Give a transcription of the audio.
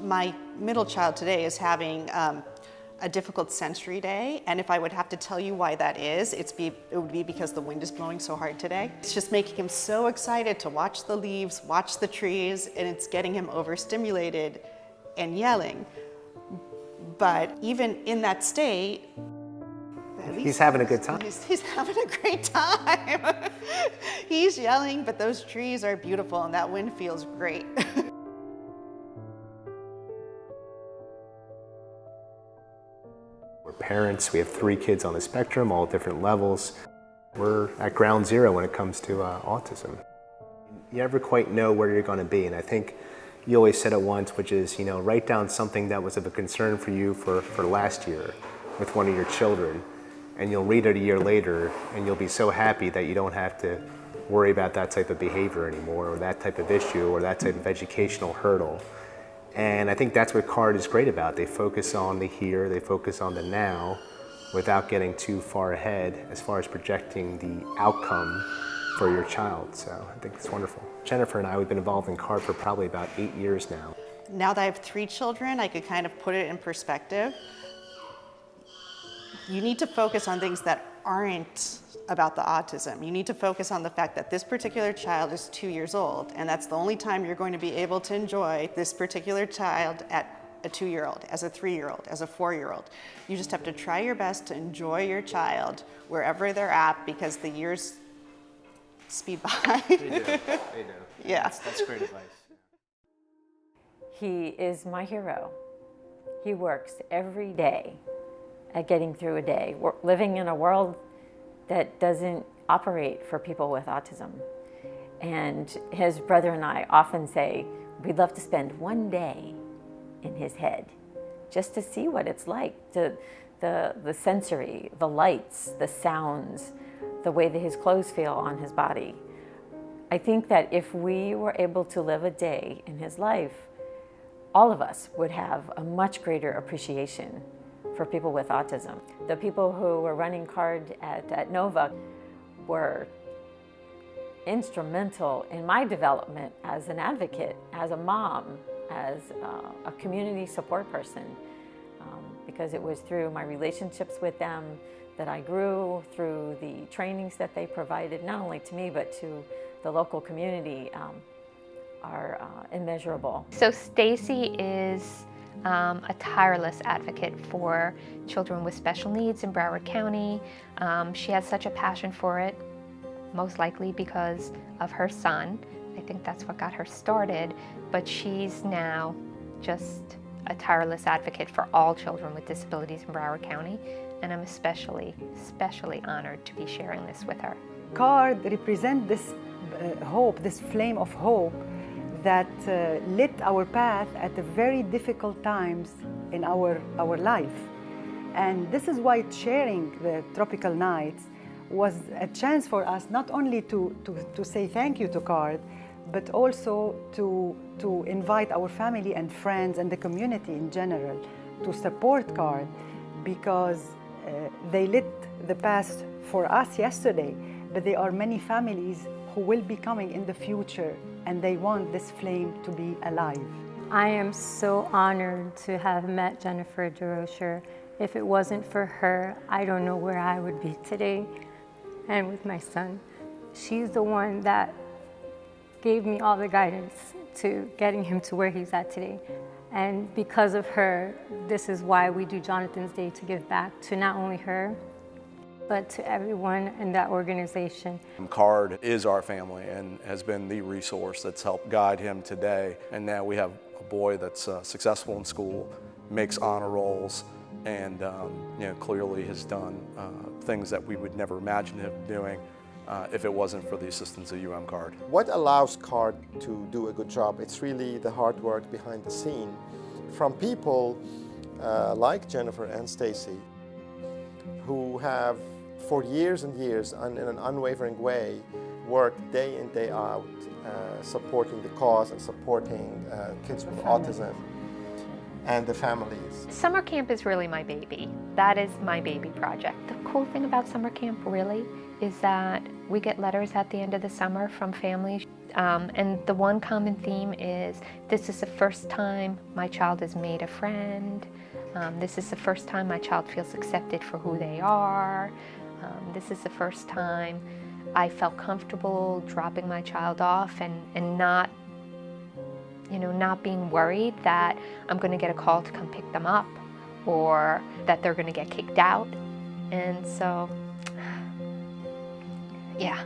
My middle child today is having a difficult sensory day, and if I would have to tell you why that is, it would be because the wind is blowing so hard today. It's just making him so excited to watch the leaves, watch the trees, and it's getting him overstimulated and yelling. But even in that state, he's having a good time. He's having a great time. He's yelling, but those trees are beautiful and that wind feels great. We're parents, we have 3 kids on the spectrum, all different levels. We're at ground zero when it comes to autism. You never quite know where you're going to be, and I think you always said it once, which is, write down something that was of a concern for you for last year with one of your children, and you'll read it a year later, and you'll be so happy that you don't have to worry about that type of behavior anymore, or that type of issue, or that type of educational hurdle. And I think that's what CARD is great about. They focus on the here, they focus on the now, without getting too far ahead as far as projecting the outcome for your child. So I think it's wonderful. Jennifer and I, we've been involved in CARD for probably about 8 years now. Now that I have 3 children, I could kind of put it in perspective. You need to focus on things that aren't about the autism. You need to focus on the fact that this particular child is 2 years old, and that's the only time you're going to be able to enjoy this particular child at a 2-year-old, as a 3-year-old, as a 4-year-old. You just have to try your best to enjoy your child wherever they're at, because the years speed by. They do. Yeah. That's great advice. He is my hero. He works every day at getting through a day. We're living in a world that doesn't operate for people with autism. And his brother and I often say, we'd love to spend one day in his head just to see what it's like, the sensory, the lights, the sounds, the way that his clothes feel on his body. I think that if we were able to live a day in his life, all of us would have a much greater appreciation for people with autism. The people who were running CARD at Nova were instrumental in my development as an advocate, as a mom, as a community support person, because it was through my relationships with them that I grew, through the trainings that they provided, not only to me, but to the local community, are immeasurable. So Stacy is a tireless advocate for children with special needs in Broward County. She has such a passion for it, most likely because of her son. I think that's what got her started, but she's now just a tireless advocate for all children with disabilities in Broward County, and I'm especially honored to be sharing this with her. CARD represents this hope, this flame of hope that lit our path at the very difficult times in our life. And this is why sharing the Tropical Nights was a chance for us not only to say thank you to CARD, but also to invite our family and friends and the community in general to support CARD, because they lit the path for us yesterday, but there are many families who will be coming in the future, and they want this flame to be alive. I am so honored to have met Jennifer DeRocher. If it wasn't for her, I don't know where I would be today. And with my son, she's the one that gave me all the guidance to getting him to where he's at today. And because of her, this is why we do Jonathan's Day, to give back to not only her, but to everyone in that organization. CARD is our family and has been the resource that's helped guide him today. And now we have a boy that's successful in school, makes honor rolls, and clearly has done things that we would never imagine him doing if it wasn't for the assistance of UM-CARD. What allows CARD to do a good job? It's really the hard work behind the scene from people like Jennifer and Stacy, who have for years and years in an unwavering way worked day in, day out, supporting the cause and supporting kids with autism. and the families. Summer camp is really my baby. That is my baby project. The cool thing about summer camp really is that we get letters at the end of the summer from families. And the one common theme is, this is the first time my child has made a friend. This is the first time my child feels accepted for who they are. This is the first time I felt comfortable dropping my child off and not, not being worried that I'm going to get a call to come pick them up or that they're going to get kicked out. And so, yeah.